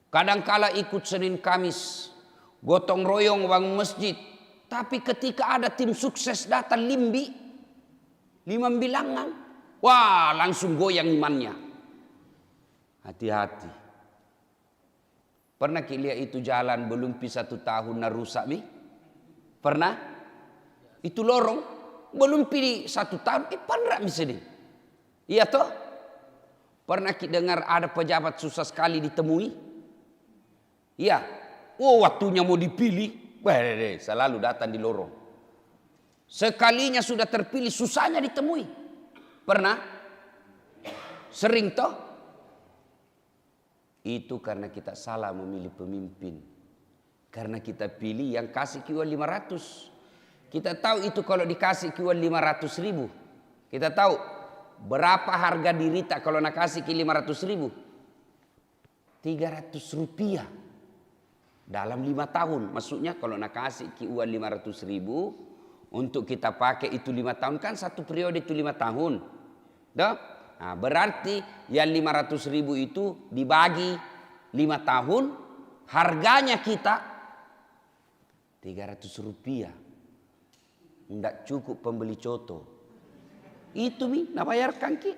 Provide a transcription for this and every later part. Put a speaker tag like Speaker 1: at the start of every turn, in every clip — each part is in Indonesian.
Speaker 1: Kadangkala ikut Senin Kamis, gotong royong bangun masjid. Tapi ketika ada tim sukses datang limbi, 5 bilangan, wah langsung goyang imannya. Hati-hati. Pernah lihat itu jalan belum 1 tahun na rusak mi? Pernah? Itu lorong belum pilih 1 tahun, pernah misalnya. Iya toh? Pernah dengar ada pejabat susah sekali ditemui? Iya. Oh waktunya mau dipilih, selalu datang di lorong. Sekalinya sudah terpilih susahnya ditemui. Pernah? Sering toh? Itu karena kita salah memilih pemimpin. Karena kita pilih yang kasih kiwan 500. Kita tahu itu kalau dikasih kiwan 500.000. Kita tahu berapa harga dirita kalau nak kasih ki 500.000? 300 rupiah. Dalam 5 tahun. Maksudnya kalau nak kasih ki uang 500.000 untuk kita pakai itu 5 tahun, kan satu periode itu 5 tahun. Dah? Nah, berarti yang 500.000 itu dibagi 5 tahun, harganya kita 300 rupiah. Tidak cukup pembeli coto. Itu nak bayarkan ki.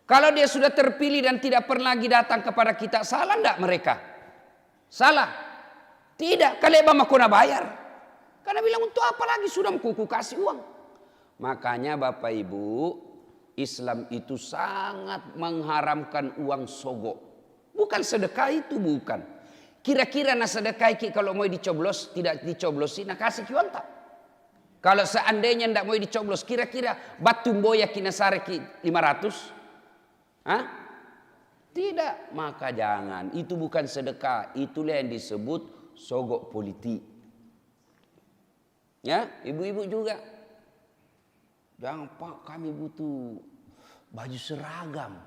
Speaker 1: Kalau dia sudah terpilih dan tidak pernah lagi datang kepada kita, salah tidak mereka? Salah? Tidak. Kalau mama kena bayar. Karena bilang untuk apa lagi sudah kuku kasih uang. Makanya Bapak Ibu, Islam itu sangat mengharamkan uang sogok. Bukan sedekah itu, bukan. Kira-kira na sedekah kalau mau dicoblos, tidak dicoblosin, nak kasih uang tak? Kalau seandainya tidak mau dicoblos, kira-kira batu boya kina sareki 500? Hah? Tidak, maka jangan. Itu bukan sedekah. Itulah yang disebut sogok politik. Ya, ibu-ibu juga. Jangan Pak, kami butuh baju seragam,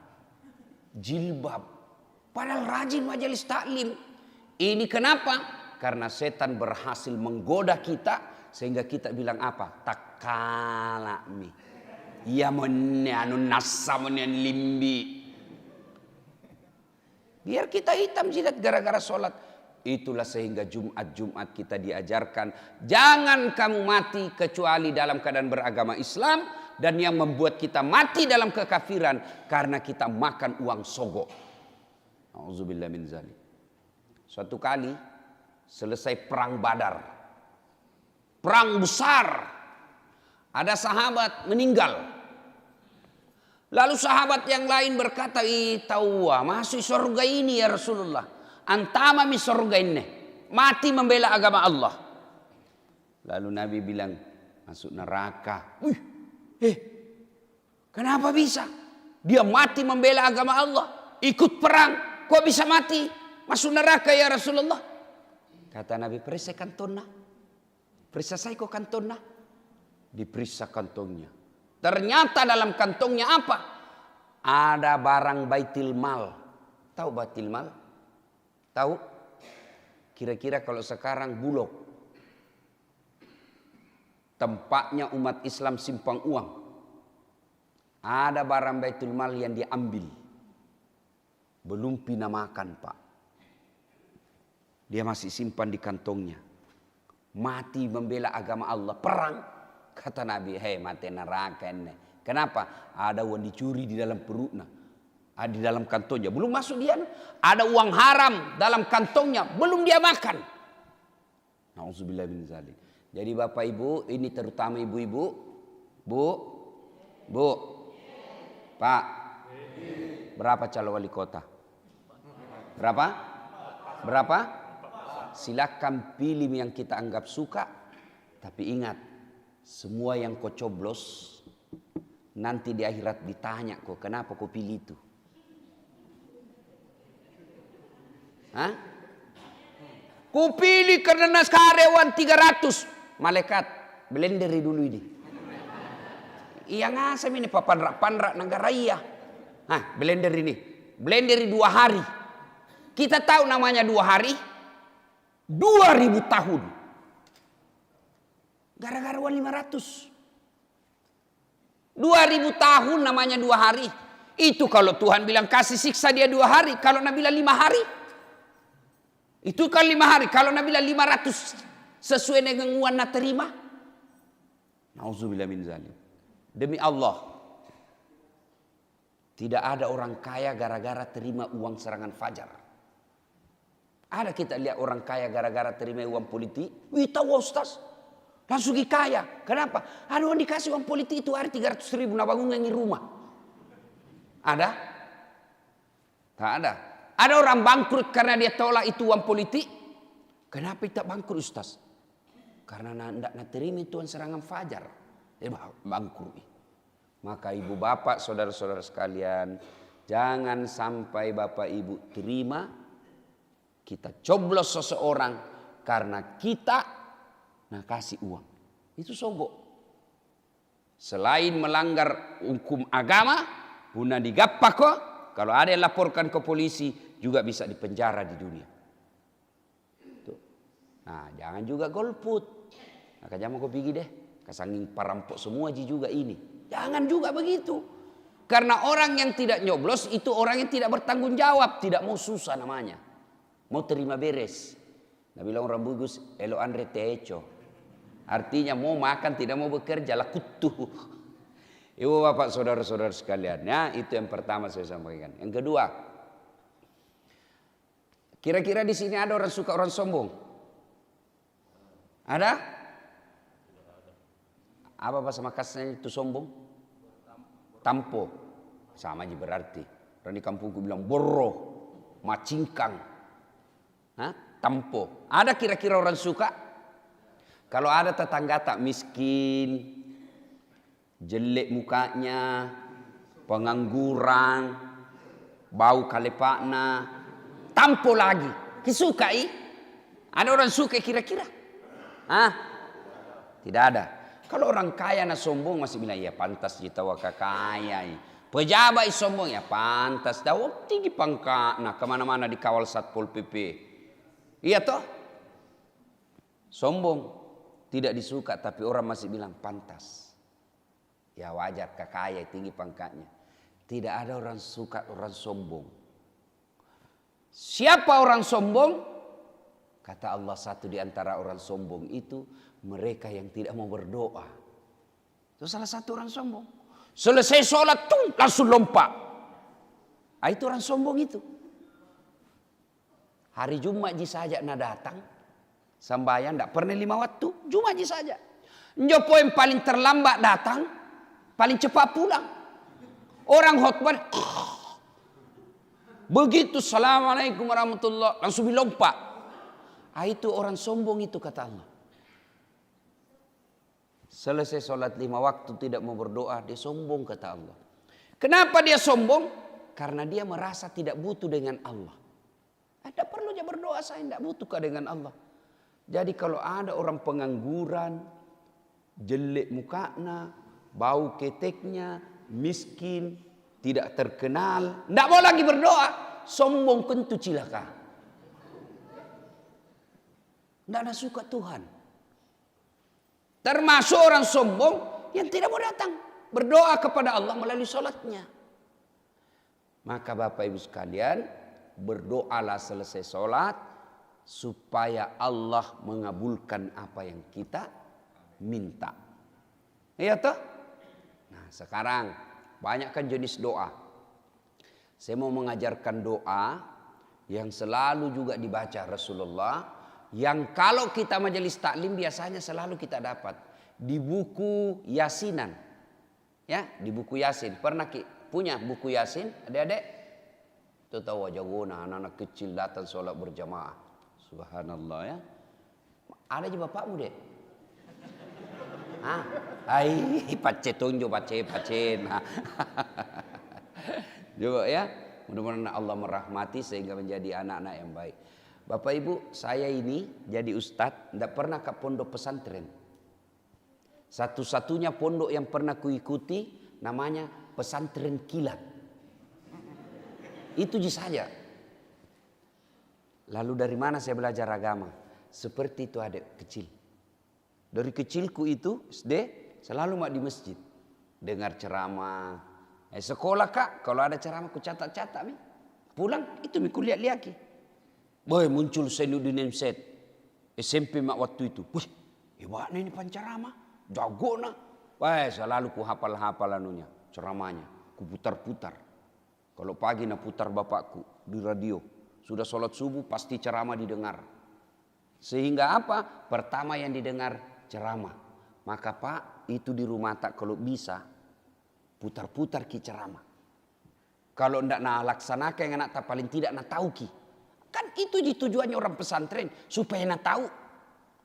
Speaker 1: jilbab. Padahal rajin majelis taklim. Ini kenapa? Karena setan berhasil menggoda kita sehingga kita bilang apa? Takala mi. Ya anu nasamonian limbi. Biar kita hitam jidat gara-gara sholat. Itulah sehingga Jumat kita diajarkan. Jangan kamu mati kecuali dalam keadaan beragama Islam. Dan yang membuat kita mati dalam kekafiran. Karena kita makan uang sogok. Auzubillah min zalik. Suatu kali selesai perang Badar. Perang besar. Ada sahabat meninggal. Lalu sahabat yang lain berkata, tahu masuk surga ini ya Rasulullah. Antama mi surga ini. Mati membela agama Allah. Lalu Nabi bilang, masuk neraka. Kenapa bisa? Dia mati membela agama Allah. Ikut perang. Kok bisa mati? Masuk neraka ya Rasulullah. Kata Nabi, periksa kantongnya. Periksa saya kok kantongnya. Diperiksa kantongnya. Ternyata dalam kantongnya apa? Ada barang baitil mal. Tahu baitil mal? Tahu? Kira-kira kalau sekarang Bulog. Tempatnya umat Islam simpang uang. Ada barang baitul mal yang diambil. Belum pinamakan Pak. Dia masih simpan di kantongnya. Mati membela agama Allah. Perang. Kata Nabi, hei mati neraka ini. Kenapa? Ada uang dicuri di dalam perutnya. Di dalam kantongnya. Belum masuk dia. Ada uang haram dalam kantongnya. Belum dia makan. Nauzubillah min zalik. Jadi Bapak Ibu, ini terutama ibu-ibu. Bu. Pak. Berapa calon wali kota? Berapa? Silakan pilih yang kita anggap suka. Tapi ingat. Semua yang kau coblos nanti di akhirat ditanya kau kenapa kau pilih itu. Hah? Kau pilih karena nas karyawan 300. Malaikat blenderi dulu ini. Iya ngasam ini papanrak negara iya. Hah, blender ini. Blenderi 2 hari. Kita tahu namanya 2 hari. 2000 tahun. Gara-gara uang 500. 2000 tahun namanya 2 hari. Itu kalau Tuhan bilang kasih siksa dia 2 hari, kalau Nabi bilang 5 hari. Itu kan 5 hari, kalau Nabi bilang 500 sesuai dengan uang nak terima. Nauzubillah min zalim. Demi Allah, tidak ada orang kaya gara-gara terima uang serangan fajar. Ada kita lihat orang kaya gara-gara terima uang politik. Wih tahu Ustaz, langsung kaya. Kenapa? Ada orang dikasih uang politik itu hari 300.000 nak bangun ngangi rumah. Ada? Tak ada. Ada orang bangkrut karena dia tolak itu uang politik. Kenapa tak bangkrut Ustaz? Karena nak terima itu uang serangan fajar. Dia bangkrut. Maka ibu bapak, saudara-saudara sekalian, jangan sampai bapak ibu terima kita coblos seseorang karena kita nak kasih uang. Itu sogok. Selain melanggar hukum agama, guna digappak kok. Kalau ada yang laporkan ke polisi juga bisa dipenjara di dunia. Tuh. Nah, jangan juga golput. Maka jangan kau pergi deh. Kesanging parampok semua juga ini. Jangan juga begitu. Karena orang yang tidak nyoblos itu orang yang tidak bertanggung jawab. Tidak mau susah namanya. Mau terima beres. Nah bilang orang bagus, elo andre techo. Artinya mau makan tidak mau bekerja lah kutu. Ibu bapak saudara-saudara sekalian. Ya itu yang pertama saya sampaikan. Yang kedua. Kira-kira di sini ada orang suka orang sombong? Ada? Apa bahasa Makassarnya itu sombong? Tampo. Sama aja berarti. Orang di kampungku bilang borro, macingkang. Hah? Tampo. Ada kira-kira orang suka? Kalau ada tetangga tak miskin, jelek mukanya, pengangguran, bau kalepakna, tampo lagi. Disukai? Ada orang suka kira-kira? Hah? Tidak ada. Kalau orang kaya na sombong masih bilang ya pantas ditawa kaya. Pejabat sombong ya pantas dah tinggi pangkat nah kemana-mana dikawal Satpol PP. Iya toh? Sombong tidak disuka tapi orang masih bilang pantas. Ya wajar kaya tinggi pangkatnya. Tidak ada orang suka orang sombong. Siapa orang sombong? Kata Allah satu di antara orang sombong itu mereka yang tidak mau berdoa. Itu salah satu orang sombong. Selesai sholat tuh langsung lompat. Ah, itu orang sombong itu. Hari Jumat saja nak datang. Sambayan tidak pernah 5 waktu. Jumat saja. Njopo yang paling terlambat datang. Paling cepat pulang. Orang khotbah. Begitu assalamualaikum warahmatullahi langsung lompat. Ah, itu orang sombong itu kata Allah. Selesai sholat 5 waktu tidak mau berdoa. Dia sombong kata Allah. Kenapa dia sombong? Karena dia merasa tidak butuh dengan Allah. Ada perlunya berdoa saya tidak butuh dengan Allah. Jadi kalau ada orang pengangguran, jelek mukanya, bau keteknya, miskin, tidak terkenal, tidak mau lagi berdoa, sombong kentu cilaka. Tidak ada suka Tuhan. Termasuk orang sombong yang tidak mau datang berdoa kepada Allah melalui sholatnya. Maka Bapak Ibu sekalian, berdoalah selesai sholat supaya Allah mengabulkan apa yang kita minta. Iya toh? Nah sekarang banyak kan jenis doa. Saya mau mengajarkan doa yang selalu juga dibaca Rasulullah. Yang kalau kita majelis taklim biasanya selalu kita dapat di buku Yasinan. Ya, di buku Yasin. Pernah punya buku Yasin, adik-adik? Itu tahu wajahuna anak-anak kecil datang sholat berjamaah. Subhanallah ya. Ada juga bapakmu deh. Ah, pace tunjuk pace. Nah. Juga ya. Mudah-mudahan Allah merahmati sehingga menjadi anak-anak yang baik. Bapak Ibu, saya ini jadi ustadz tidak pernah ke pondok pesantren. Satu-satunya pondok yang pernah kuikuti namanya pesantren kilat. Itu saja. Lalu dari mana saya belajar agama? Seperti itu adik kecil. Dari kecilku itu SD selalu mak di masjid. Dengar ceramah, Sekolah kak, kalau ada ceramah ku catat-catat mi. Pulang itu mi kulihat liaki. Boy muncul Sainuddin Said. SMP mak waktu itu. Wih, hebatnya ini pancarama. Jago nah. Wah, selalu ku hafal-hafal anunya, ceramahnya. Ku putar-putar. Kalau pagi nak putar bapakku di radio. Sudah sholat subuh pasti ceramah didengar. Sehingga apa? Pertama yang didengar ceramah. Maka Pak, itu di rumah tak kalau bisa putar-putar ki ceramah. Kalau ndak nak laksanakan yang nak tak paling tidak nak tahu ki. Kan itu tujuannya orang pesantren supaya nak tahu.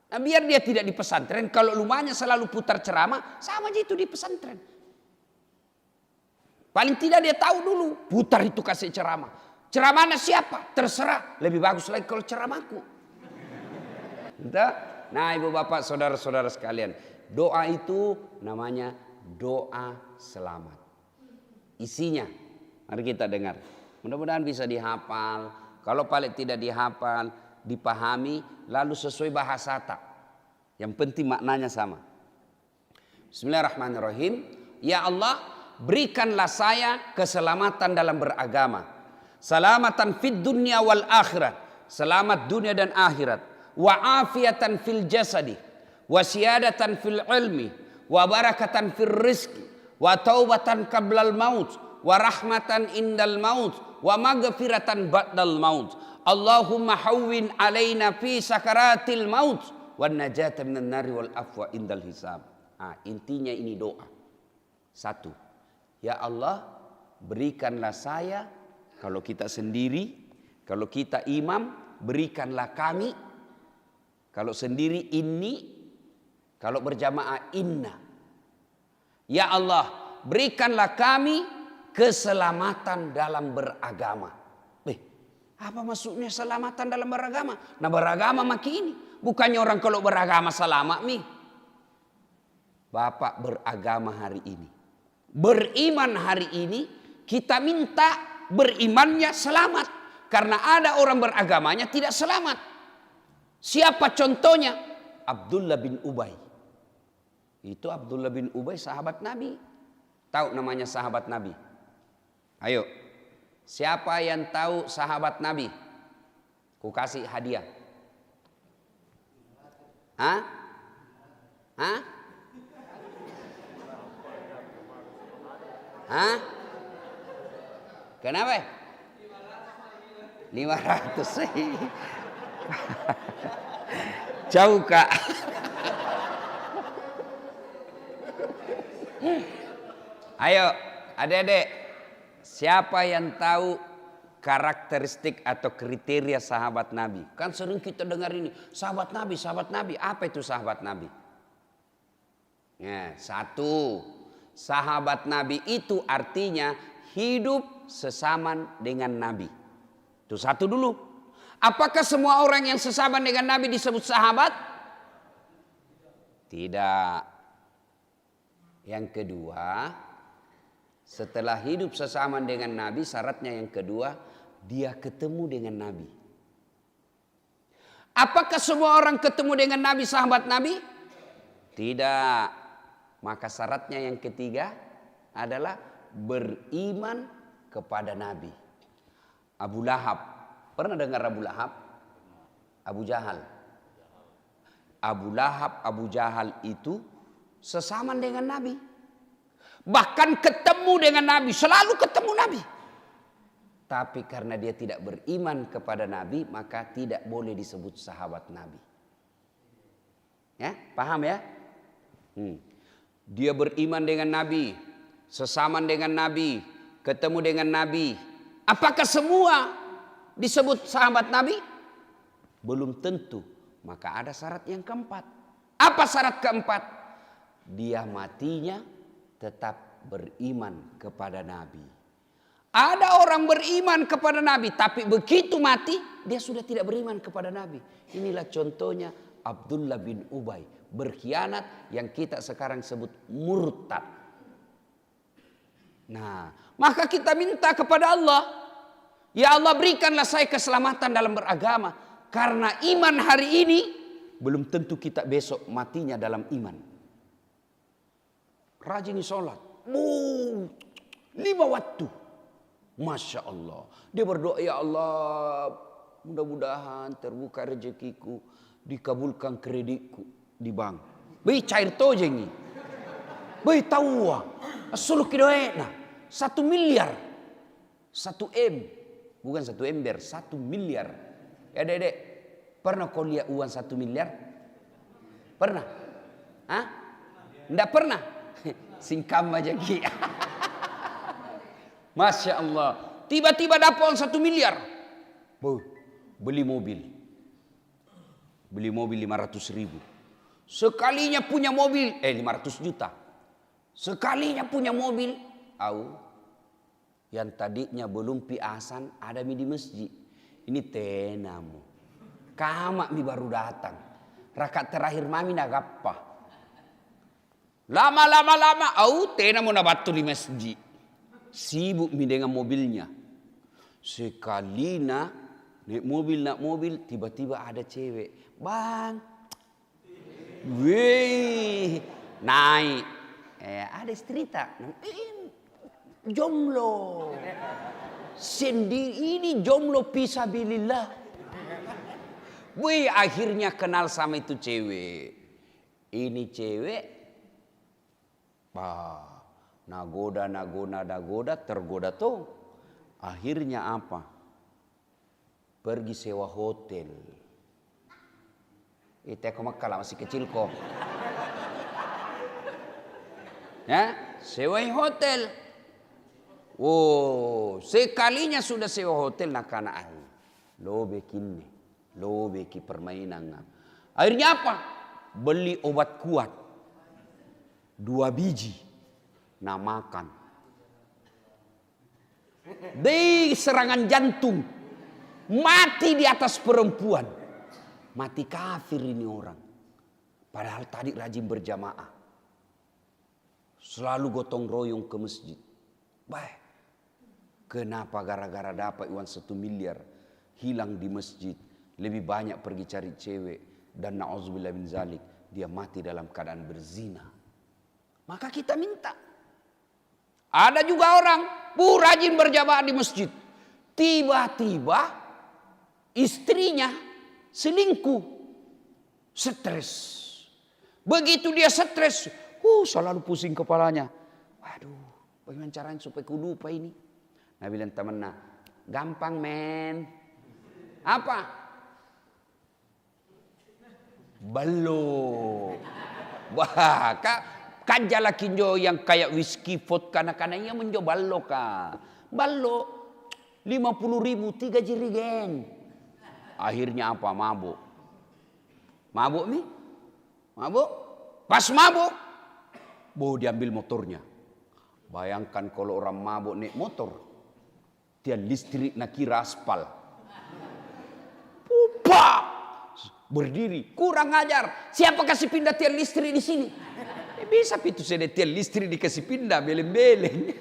Speaker 1: Nah, biar dia tidak di pesantren, kalau rumahnya selalu putar ceramah, sama aja itu di pesantren. Paling tidak dia tahu dulu, putar itu kasih ceramah. Ceramahnya siapa? Terserah. Lebih bagus lagi kalau ceramahku. Nah, ibu bapak, saudara-saudara sekalian, doa itu namanya doa selamat. Isinya, mari kita dengar. Mudah-mudahan bisa dihafal. Kalau paling tidak dihafal, dipahami, lalu sesuai bahasa tak. Yang penting maknanya sama. Bismillahirrahmanirrahim. Ya Allah, berikanlah saya keselamatan dalam beragama. Selamatan fid dunya wal akhirat. Selamat dunia dan akhirat. Wa afiatan fil jasadi. Wa siyadatan fil ilmi. Wa barakatan fil rizki. Wa taubatan qablal maut. Wa rahmatan indal maut. Wa maghfiratan ba'dal maut. Allahumma hawwin alaina fi sakaratil maut wan najata minan nari wal afwa indal hisab. Intinya ini doa. Satu, ya Allah, berikanlah saya, kalau kita sendiri, kalau kita imam, berikanlah kami, kalau sendiri inni, kalau berjamaah inna. Ya Allah, berikanlah kami keselamatan dalam beragama. Apa maksudnya selamatan dalam beragama? Nah, beragama maki ini. Bukannya orang kalau beragama selamat mi. Bapak beragama hari ini. Beriman hari ini. Kita minta berimannya selamat. Karena ada orang beragamanya tidak selamat. Siapa contohnya? Abdullah bin Ubay. Itu Abdullah bin Ubay sahabat Nabi. Tahu namanya sahabat Nabi? Ayo. Siapa yang tahu sahabat Nabi? Ku kasih hadiah. Hah? Hah? Hah? Kenapa? 500. Jauh kak. Ayo adik-adik. Siapa yang tahu karakteristik atau kriteria sahabat Nabi? Kan sering kita dengar ini, sahabat Nabi, sahabat Nabi. Apa itu sahabat Nabi? Nah, satu, sahabat Nabi itu artinya hidup sesaman dengan Nabi. Itu satu dulu. Apakah semua orang yang sesaman dengan Nabi disebut sahabat? Tidak. Yang kedua, setelah hidup sesaman dengan Nabi, syaratnya yang kedua, dia ketemu dengan Nabi. Apakah semua orang ketemu dengan Nabi, sahabat Nabi? Tidak. Maka syaratnya yang ketiga adalah beriman kepada Nabi. Abu Lahab. Pernah dengar Abu Lahab? Abu Jahal. Abu Lahab, Abu Jahal itu sesaman dengan Nabi. Bahkan ketemu dengan Nabi, selalu ketemu Nabi. Tapi karena dia tidak beriman kepada Nabi, maka tidak boleh disebut sahabat Nabi. Ya, paham ya? Dia beriman dengan Nabi, sesaman dengan Nabi, ketemu dengan Nabi. Apakah semua disebut sahabat Nabi? Belum tentu. Maka ada syarat yang keempat. Apa syarat keempat? Dia matinya tetap beriman kepada Nabi. Ada orang beriman kepada Nabi, tapi begitu mati dia sudah tidak beriman kepada Nabi. Inilah contohnya Abdullah bin Ubay, berkhianat yang kita sekarang sebut murtad. Nah, maka kita minta kepada Allah, ya Allah, berikanlah saya keselamatan dalam beragama, karena iman hari ini belum tentu kita besok matinya dalam iman. Rajin sholat, 5 waktu. Masya Allah. Dia berdoa, ya Allah, mudah-mudahan terbuka rezekiku, dikabulkan kreditku di bank. Baik cair to jengi. Baik tahu asal kidoena 1 miliar. 1 M. Bukan 1 ember, 1 miliar. Ya Dedek, pernah kau lihat uang 1 miliar? Pernah? Hah? Enggak pernah? Singkam aja Ki. Masya Allah. Tiba-tiba dapat uang 1 miliar. Beli mobil. Beli mobil 500 ribu. Sekalinya punya mobil. 500 juta. Sekalinya punya mobil. Yang tadinya belum piasan ada di masjid. Ini tenamu. Kamak mi baru datang. Rakaat terakhir mami nagappa. Lama. Tenamu nabatu di masjid. Sibuk mi dengan mobilnya. Sekali nak mobil, tiba-tiba ada cewek. Bang. Wih. Naik. Ada istri tak? Jomblo. Sendiri ini jomblo fisabilillah. Wih, akhirnya kenal sama itu cewek. Ini cewek. Nagoda, tergoda tuh. Akhirnya apa? Pergi sewa hotel. Itu aku makala masih kecil kok. Ya, sewa hotel. Sekalinya sudah sewa hotel nak anak lobeki permainan. Akhirnya apa? Beli obat kuat 2 biji. Nah makan. Di serangan jantung. Mati di atas perempuan. Mati kafir ini orang. Padahal tadi rajin berjamaah. Selalu gotong royong ke masjid. Baik. Kenapa gara-gara dapat uang 1 miliar hilang di masjid, lebih banyak pergi cari cewek, dan na'udzubillah min zalik, dia mati dalam keadaan berzina. Maka kita minta. Ada juga orang rajin berjamaah di masjid, tiba-tiba istrinya selingkuh, stres. Begitu dia stres, selalu pusing kepalanya. Waduh, bagaimana caranya supaya ku lupa ini? Nah bilang temennya, gampang men. Apa? Ballo. Wah, kan jala kinjo yang kayak whisky vodka kananya menjo ballo ka. Ballo 50 ribu 3 jirigen. Akhirnya apa? Mabuk. Mabuk nih? Mabuk? Pas mabuk, diambil motornya. Bayangkan kalau orang mabuk naik motor. Tiang listrik nak kira aspal. Pupa! Berdiri. Kurang ajar. Siapa kasih pindah tiang listrik di sini? Bisa itu saya tiang listrik dikasih pindah. Beleng-beleng.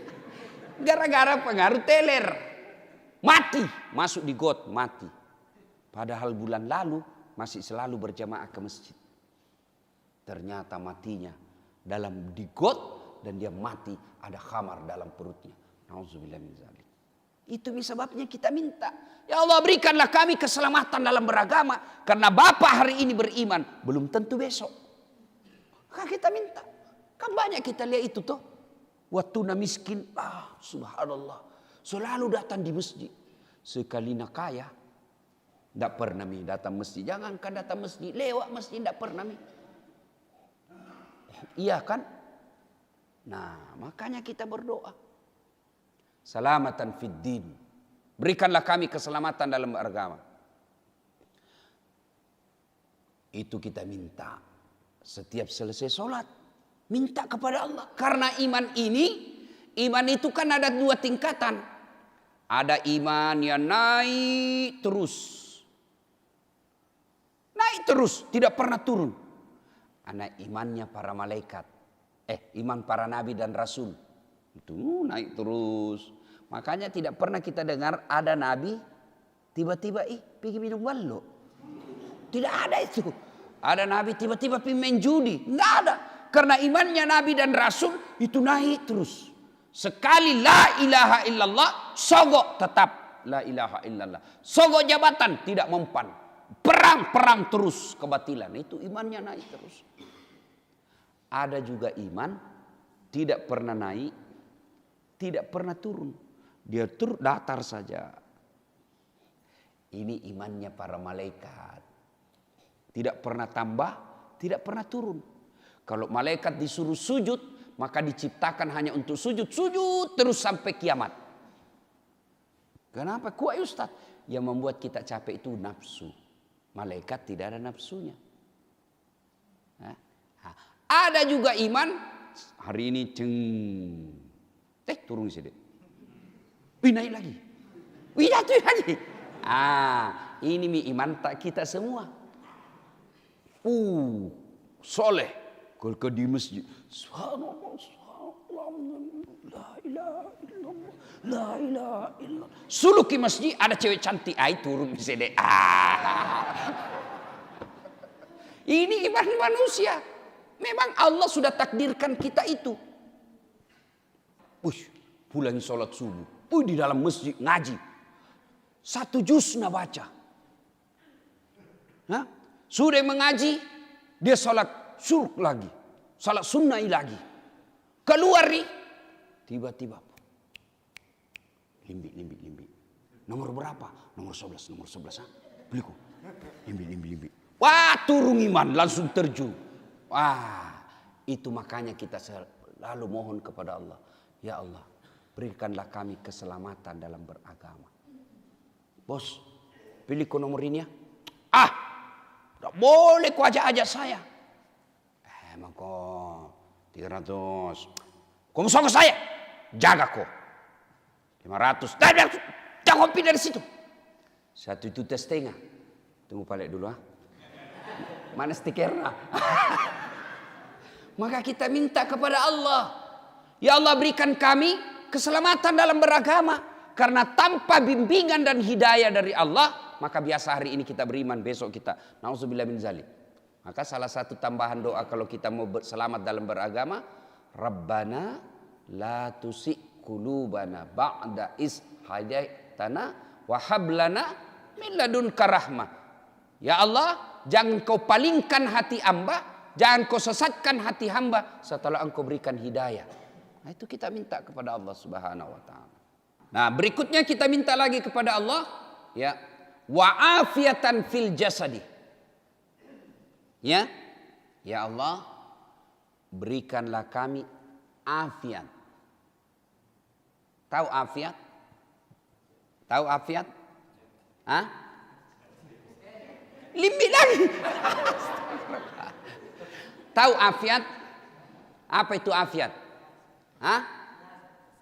Speaker 1: Gara-gara pengaruh teler. Mati. Masuk di got. Mati. Padahal bulan lalu masih selalu berjamaah ke masjid. Ternyata matinya dalam di got. Dan dia mati ada khamar dalam perutnya. Nauzubillah min zalik. Itu sebabnya kita minta. Ya Allah, berikanlah kami keselamatan dalam beragama. Karena Bapak hari ini beriman. Belum tentu besok. Maka kita minta. Kan banyak kita lihat itu tuh. Waktu miskin. Subhanallah. Selalu datang di masjid. Sekali nak kaya. Tidak pernah datang masjid. Jangankan datang masjid. Lewat masjid tidak pernah. Iya kan? Nah, makanya kita berdoa. Salamatan fid din. Berikanlah kami keselamatan dalam beragama. Itu kita minta. Setiap selesai sholat. Minta kepada Allah. Karena iman itu kan ada 2 tingkatan. Ada iman yang naik terus. Naik terus. Tidak pernah turun. Ada imannya para malaikat. Iman para nabi dan rasul. Itu naik terus. Makanya tidak pernah kita dengar ada nabi tiba-tiba pergi minum ballo. Tidak ada itu. Ada nabi tiba-tiba pergi main judi. Tidak ada. Karena imannya nabi dan rasul itu naik terus. Sekali la ilaha illallah, sogok tetap la ilaha illallah. Sogok jabatan tidak mempan. Perang terus kebatilan. Itu imannya naik terus. Ada juga iman tidak pernah naik, tidak pernah turun. Dia datar saja. Ini imannya para malaikat. Tidak pernah tambah, tidak pernah turun. Kalau malaikat disuruh sujud, maka diciptakan hanya untuk sujud. Sujud terus sampai kiamat. Kenapa? Kuat Ustaz. Yang membuat kita capek itu nafsu. Malaikat tidak ada nafsunya. Ada juga iman. Hari ini turun sedikit. Naik lagi. Jatuh lagi. Ini iman tak kita semua. Soleh. Kalau di masjid. Subhanallah, la ilaha illallah, la ilaha illallah. Suluk ke masjid ada cewek cantik, turun di sini. Ini iman manusia. Memang Allah sudah takdirkan kita itu. Pulang sholat subuh. Di dalam masjid ngaji. 1 juz nak baca. Sudah mengaji, dia sholat syuruk lagi. Sholat sunnah lagi. Keluar nih. Tiba-tiba. Limbi. Nomor berapa? Nomor 11. Beliku. Limbi. Wah, turun iman. Langsung terjun. Itu makanya kita selalu mohon kepada Allah. Ya Allah, berikanlah kami keselamatan dalam beragama. Bos, pilih ke nomor ini ya. Tidak boleh kau ajak-ajak saya. Emang kau 300. Kau musuh ke saya. Jaga kau. 500. Jangan pergi dari situ. 1,5 juta. Tunggu balik dulu. Mana stikernya? Maka kita minta kepada Allah. Ya Allah, berikan kami keselamatan dalam beragama. Karena tanpa bimbingan dan hidayah dari Allah, maka biasa hari ini kita beriman, besok kita nauzubillah min zalik. Maka salah satu tambahan doa kalau kita mau selamat dalam beragama, Rabbana la tusik qulubana ba'da is hadaitana wa hab lana min ladunka rahmah. Ya Allah, jangan kau palingkan hati hamba, jangan kau sesatkan hati hamba setelah engkau berikan hidayah. Itu kita minta kepada Allah Subhanahu wa taala. Nah, berikutnya kita minta lagi kepada Allah, ya, wa afiatan fil jasadi. Ya. Ya Allah, berikanlah kami afiat. Tahu afiat? Tahu afiat? Limbik lagi. Tahu afiat? Apa itu afiat?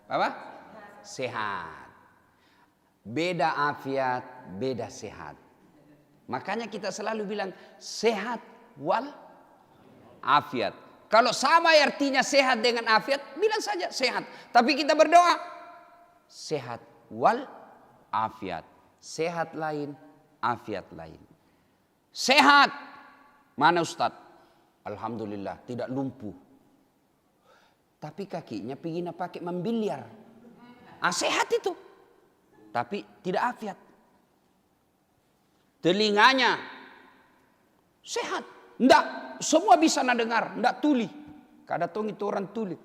Speaker 1: Apa? Sehat. Beda afiat, beda sehat. Makanya kita selalu bilang sehat wal afiat. Kalau sama artinya sehat dengan afiat, bilang saja sehat. Tapi kita berdoa sehat wal afiat. Sehat lain, afiat lain. Sehat. Mana Ustaz? Alhamdulillah tidak lumpuh. Tapi kakinya pingin pakai membiliar. Sehat itu. Tapi tidak afiat. Telinganya sehat. Enggak, semua bisa nak dengar, enggak tuli. Kada tong itu orang tuli.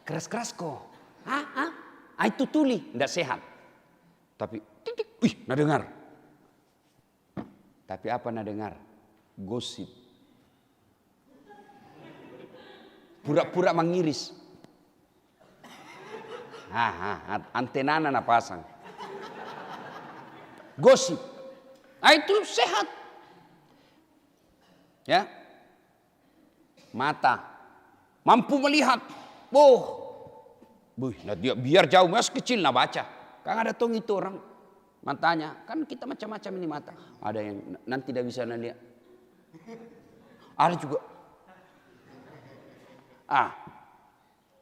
Speaker 1: Keras-keras kok. Itu tuli, enggak sehat. Tapi nak dengar. Tapi apa nak dengar? Gosip. Pura-pura mengiris. Antena nak pasang. Gosip. Itu sehat. Ya. Mata. Mampu melihat. Dia biar jauh mas kecil nak baca. Kan ada tong itu orang matanya. Kan kita macam-macam ini mata. Ada yang nanti tidak bisa lihat. Ada juga.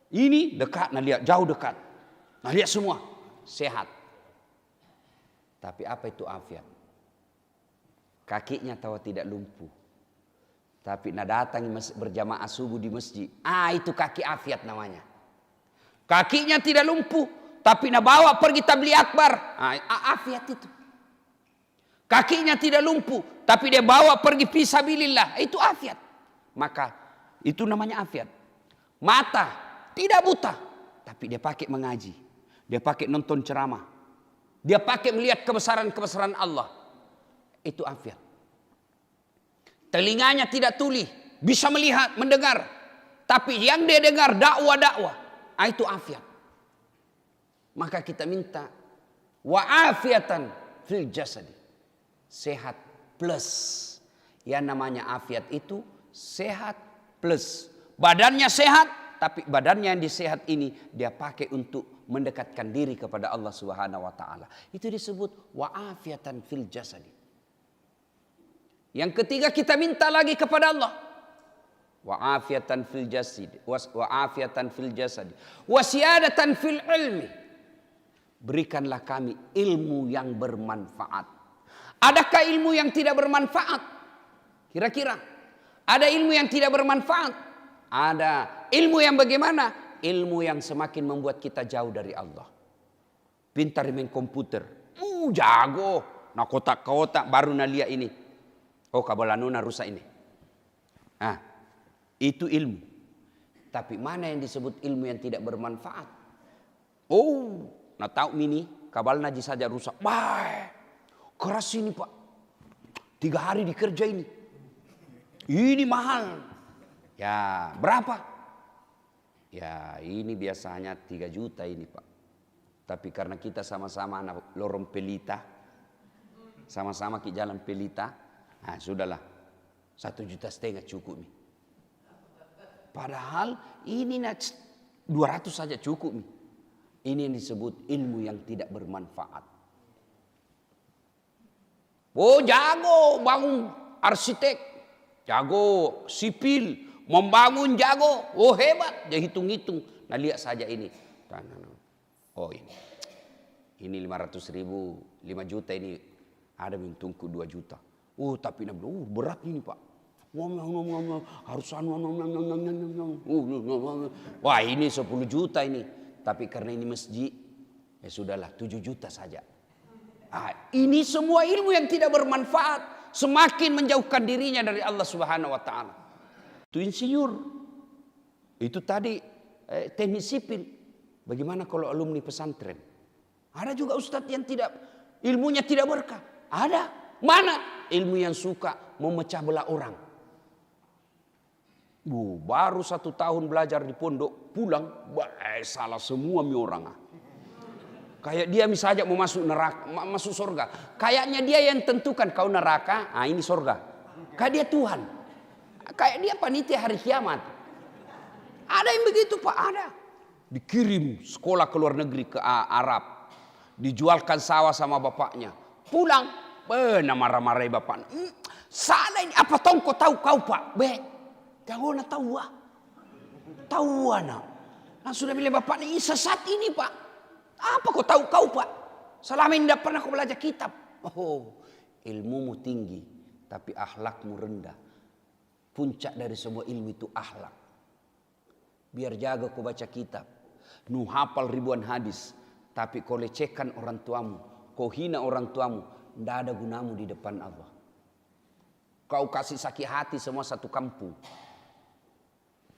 Speaker 1: Ini dekat nak lihat, jauh dekat. Nak lihat semua. Sehat. Tapi apa itu afiat? Kakinya tahu tidak lumpuh. Tapi nak datang berjamaah subuh di masjid. Itu kaki afiat namanya. Kakinya tidak lumpuh, tapi nak bawa pergi tabligh akbar. Afiat itu. Kakinya tidak lumpuh, tapi dia bawa pergi fisabilillah. Itu afiat. Maka itu namanya afiat. Mata tidak buta, tapi dia pakai mengaji. Dia pakai nonton ceramah. Dia pakai melihat kebesaran-kebesaran Allah. Itu afiat. Telinganya tidak tuli, bisa melihat, mendengar. Tapi yang dia dengar dakwah-dakwah. Itu afiat. Maka kita minta wa'afiatan fil jasadi. Sehat plus. Yang namanya afiat itu sehat plus. Badannya sehat, tapi badannya yang disehat ini dia pakai untuk mendekatkan diri kepada Allah Subhanahu wa taala. Itu disebut wa'afiatan fil jasadi. Yang ketiga kita minta lagi kepada Allah. Wa'afiatan fil jasadi, wa'afiatan fil jasadi, wasiyadatan fil ilmi. Berikanlah kami ilmu yang bermanfaat. Adakah ilmu yang tidak bermanfaat? Kira-kira ada ilmu yang tidak bermanfaat? Ada. Ilmu yang bagaimana? Ilmu yang semakin membuat kita jauh dari Allah. Pintar main komputer. Jago. Nah kotak-kotak baru nak lihat ini. Oh kabalanuna rusak ini. Itu ilmu. Tapi mana yang disebut ilmu yang tidak bermanfaat? Nak tahu mini kabal naji saja rusak. Keras ini pak. 3 hari dikerja ini. Ini mahal. Ya berapa? Ya ini biasanya 3 juta ini pak. Tapi karena kita sama-sama anak lorong pelita. Sama-sama ke jalan pelita. Sudahlah 1,5 juta cukup nih. Padahal ini 200 saja cukup nih. Ini yang disebut ilmu yang tidak bermanfaat. Jago bangun arsitek, jago sipil, membangun jago, hebat. Dia hitung-hitung. Nah lihat saja ini. Ini 500.000, 5 juta ini ada yang tunggu 2 juta. Tapi berat ini pak. Harus wah ini 10 juta ini. Tapi karena ini masjid, ya sudahlah 7 juta saja. Ini semua ilmu yang tidak bermanfaat. Semakin menjauhkan dirinya dari Allah Subhanahu wa ta'ala. Itu insinyur. Itu tadi teknik sipil. Bagaimana kalau alumni pesantren? Ada juga ustadz yang tidak, ilmunya tidak berkah. Ada. Mana? Ilmu yang suka memecah belah orang. Baru 1 tahun belajar di pondok, pulang, salah semua orang. Kayak dia misalnya mau masuk neraka, masuk surga. Kayaknya dia yang tentukan kau neraka, ini surga. Kayak dia Tuhan. Kayak dia panitia hari kiamat. Ada yang begitu pak, ada. Dikirim sekolah ke luar negeri ke Arab. Dijualkan sawah sama bapaknya. Pulang. Marah-marah bapak. Salah ini. Apa tahu kau tahu kau pak? Jangan tahu Tahu anak. Langsung dia bilang bapak ini sesat ini pak. Apa kau tahu kau pak? Selama ini tidak pernah kau belajar kitab. Ilmumu tinggi. Tapi akhlakmu rendah. Puncak dari semua ilmu itu akhlak. Biar jaga kau baca kitab. Nu hafal ribuan hadis. Tapi kau lecehkan orang tuamu. Kau hina orang tuamu. Tidak ada gunamu di depan Allah. Kau kasih sakit hati semua satu kampung.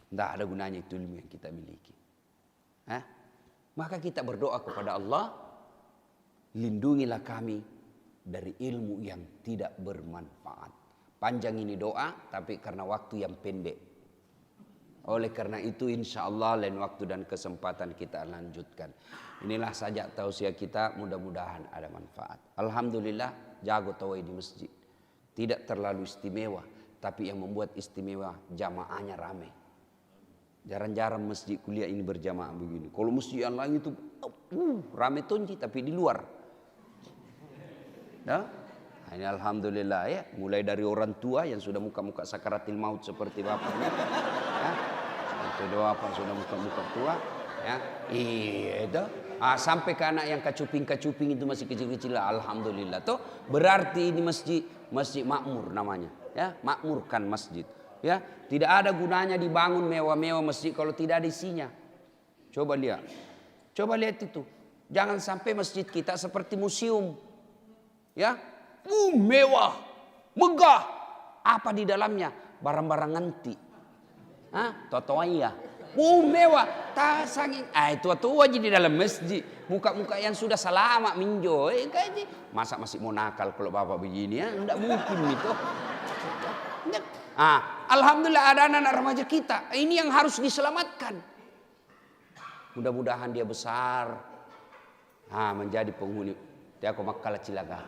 Speaker 1: Tidak ada gunanya itu ilmu yang kita miliki. Maka kita berdoa kepada Allah. Lindungilah kami dari ilmu yang tidak bermanfaat. Panjang ini doa, tapi karena waktu yang pendek. Oleh karena itu insya Allah lain waktu dan kesempatan kita lanjutkan. Inilah saja tausiah kita, mudah-mudahan ada manfaat. Alhamdulillah jago tawai di masjid. Tidak terlalu istimewa, tapi yang membuat istimewa jamaahnya ramai. Jarang-jarang masjid kuliah ini berjamaah begini. Kalau masjid yang lain itu ramai tonji tapi di luar. Ini alhamdulillah ya, mulai dari orang tua yang sudah muka-muka sakaratil maut seperti bapaknya. Doa apa sudah muka-muka tua ya. Itu sampai ke anak yang kacuping-kacuping itu masih kecil-kecil, alhamdulillah. Berarti ini masjid makmur namanya ya, makmurkan masjid. Ya, tidak ada gunanya dibangun mewah-mewah masjid kalau tidak ada isinya. Coba lihat. Coba lihat itu. Jangan sampai masjid kita seperti museum. Ya, mewah, megah. Apa di dalamnya? Barang-barang anti. Totoaya. Mewah. Tasangin. Itu tua aja di dalam masjid. Muka-muka yang sudah selama minjo. Masa masih mau nakal kalau bapak begini ya? Tidak mungkin itu. Alhamdulillah ada anak-anak remaja kita. Ini yang harus diselamatkan. Mudah-mudahan dia besar. Menjadi penghuni. Dia aku makala cilaga.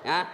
Speaker 1: Ya.